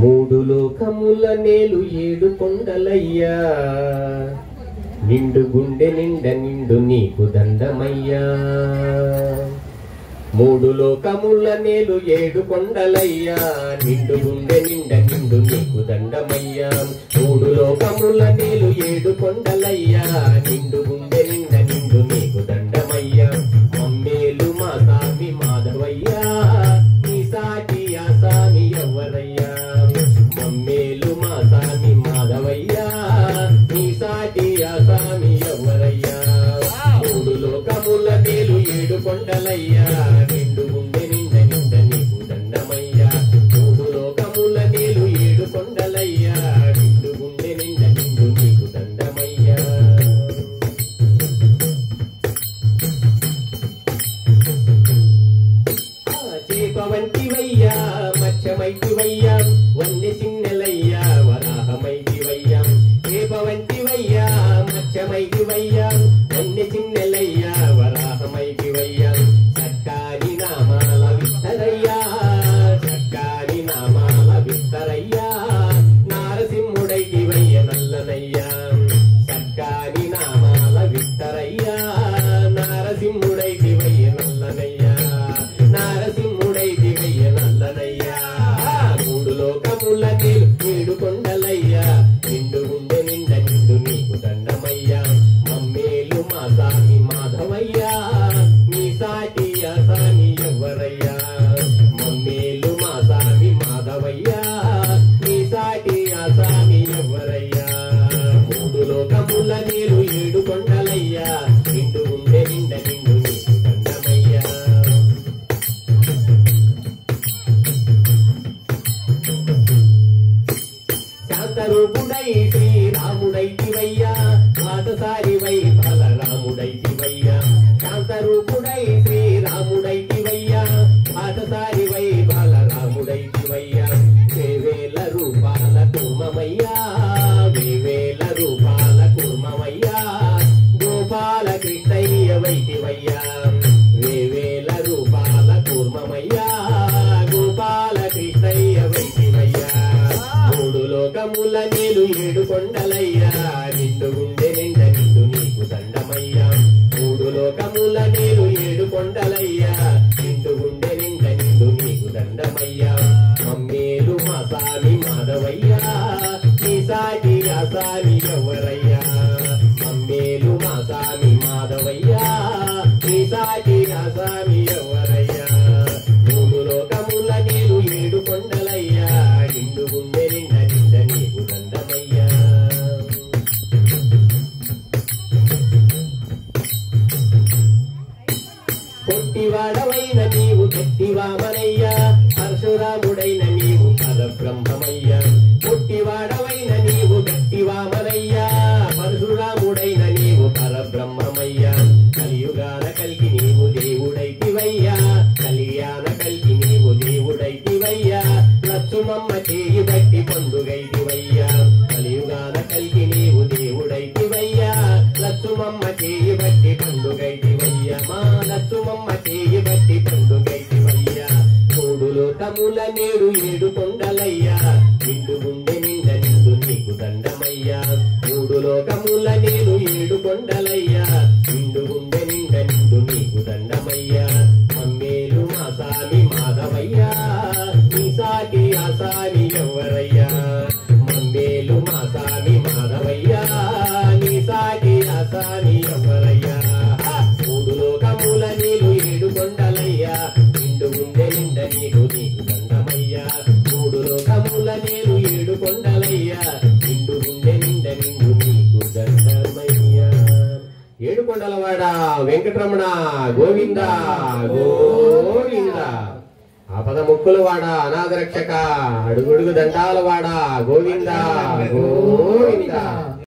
మూడు లోకముల నేలు ఏడు కొండలయ్యా, నిండు గుండె నిండ నిండు నీకు దండమయ్యా. మూడు లోకముల నేలు ఏడు కొండలయ్యా, నిండు గుండె నిండ నిండు నీకు దండమయ్యా. మూడు లోకముల నేలు ఏడు కొండలయ్యా, నిండు గుండె నిండ నిండు నీకు దండమయ్యా. మమ్మేలు మా సామి మాధవయ్యా, నీ సాటి ఆ సామి ఎవ్వరయ్యా. మమ్మేలు మా సామి మాధవయ్యా, నీ సాటి ఆ సామి ఎవ్వరయ్యా. మూడు లోకముల నేలు ఏడు కొండలయ్యా, నిండు గుండె నిండ నిండ నీకు దండమయ్యా. మూడు లోకముల నేలు ఏడు కొండలయ్యా, నిండు గుండె నిండ నిండు నీకు దండమయ్యా. చేప వంటివయ్యా, మత్స్యమైతివయ్యా, వన్నె చిన్నెలయ్యా, వరాహమైతివయ్యా. చేప వంటివయ్యా, మత్స్యమైతివయ్యా, వన్నె చిన్నెలయ్యా, వరాహమైతివయ్యా. చక్కాని నామాల విస్తరయ్యా, చక్కాని నామాల విస్తరయ్యా. నారసింహుడైతివయ్య నల్లనయ్యా, చక్కాని నామాల విస్తరయ్యా. నారసింహుడైతివయ్య నల్లనయ్యా, నారసింహుడైతివయ్య నల్లనయ్యా. మూడు లోకముల నేలు ఏడు కొండలయ్యా, నిండు గుండె నిండ నిండు నీకు దండమయ్యా. మమ్మేలు మా సామి మాధవయ్యా, నీ సాటి ఆ సామి ఎవ్వరయ్యా. మమ్మేలు మా సామి మాధవయ్యా, నీ సాటి ఆ సామి ఎవ్వరయ్యా. మూడు లోకముల నేలు ఏడు కొండలయ్యా, నిండు గుండె నిండ నిండు నీకు దండమయ్యా. శాంతరూపుడై శ్రీరాముడైతివయ్యా, పాదసారివై బలరాముడైతివయ్యా. శాంతరూపుడై శ్రీరాముడైతివయ్యా, పాదసారివై బలరాముడైతివయ్యా. వేవేల రూపాల కుర్మమయ్యా, వేవేల రూపాల కుర్మమయ్యా. గోపాల కృష్ణయ్య వైతివయ్యా, వేవేల రూపాల కుర్మమయ్యా. గోపాల కృష్ణయ్య వైతివయ్యా. మూడు లోకముల నేలు ఏడు కొండలయ్యా, నిండు గుండె నిండ నిండు నీకు దండమయ్యా. మూడు లోకముల నేలు ఏడు కొండలయ్యా, నిండు గుండె నిండ నిండు నీకు దండమయ్యా. మమ్మేలు మా సామి మాధవయ్యా, నీ సాటి ఆ సామి ఎవ్వరయ్యా. మమ్మేలు మా సామి మాధవయ్యా, నీ సాటి ఆ సామి ఎవ్వరయ్యా. మూడు లోకముల నేలు ఏడు కొండలయ్యా, నిండు గుండె నిండ నిండ నీకు దండమయ్యా. కొట్టివాడవైన నీవు గట్టివామనయ్యా, పరశురాముడైన నీవు పరబ్రహ్మమయ్యా. కొట్టివాడవైన నీవు గట్టివామనయ్యా, పరశురాముడైన నీవు పరబ్రహ్మమయ్యా. కలియుగాన కలిగి నీవు దేవుడైతివయ్యా, కళ్యాణ కలిగి నీవు దేవుడైతివయ్యా. లక్ష్మమ్మ చేయి బట్టి పండుగైతివయ్యా, కలియుగాన కలిగి నీవు దేవుడైతివయ్యా. లక్ష్మమ్మ చేయి బట్టి పండుగైతివయ్యా, మా లక్ష్మమ్మ చేయి బట్టి పండుగైతివయ్యా. మూడు లోకముల నేడు ఏడు కొండలయ్యా, నిండు గుండె నిండ నిండు నీకు దండమయ్యా. మూడు లోకముల నేడు ఏడు కొండలయ్యా, నిండు గుండె నిండ నిండు నీకు దండమయ్యా. మమ్మేలు మా సామి మాధవయ్యా, నీ సాటి ఆ సామి ఎవ్వరయ్యా. మమ్మేలు మా సామి మాధవయ్యా, నీ సాటి ఆ సామి ఎవ్వరయ్యా. మూడు లోకముల నేలు ఏడు కొండలయ్యా, నిండు గుండె నిండ నీకు నీకు దండమయ్యా. మూడు లోకముల నేలు ఏడు కొండలయ్యా, నిండు గుండె నిండ నిండు నీకు దండమయ్యా. ఏడు కొండలవాడ వెంకటరమణ గోవింద గోవింద. ఆపద ముక్కుల వాడ అనాథ రక్షక, అడుగుడుగు దండాల వాడ గోవింద గోవింద.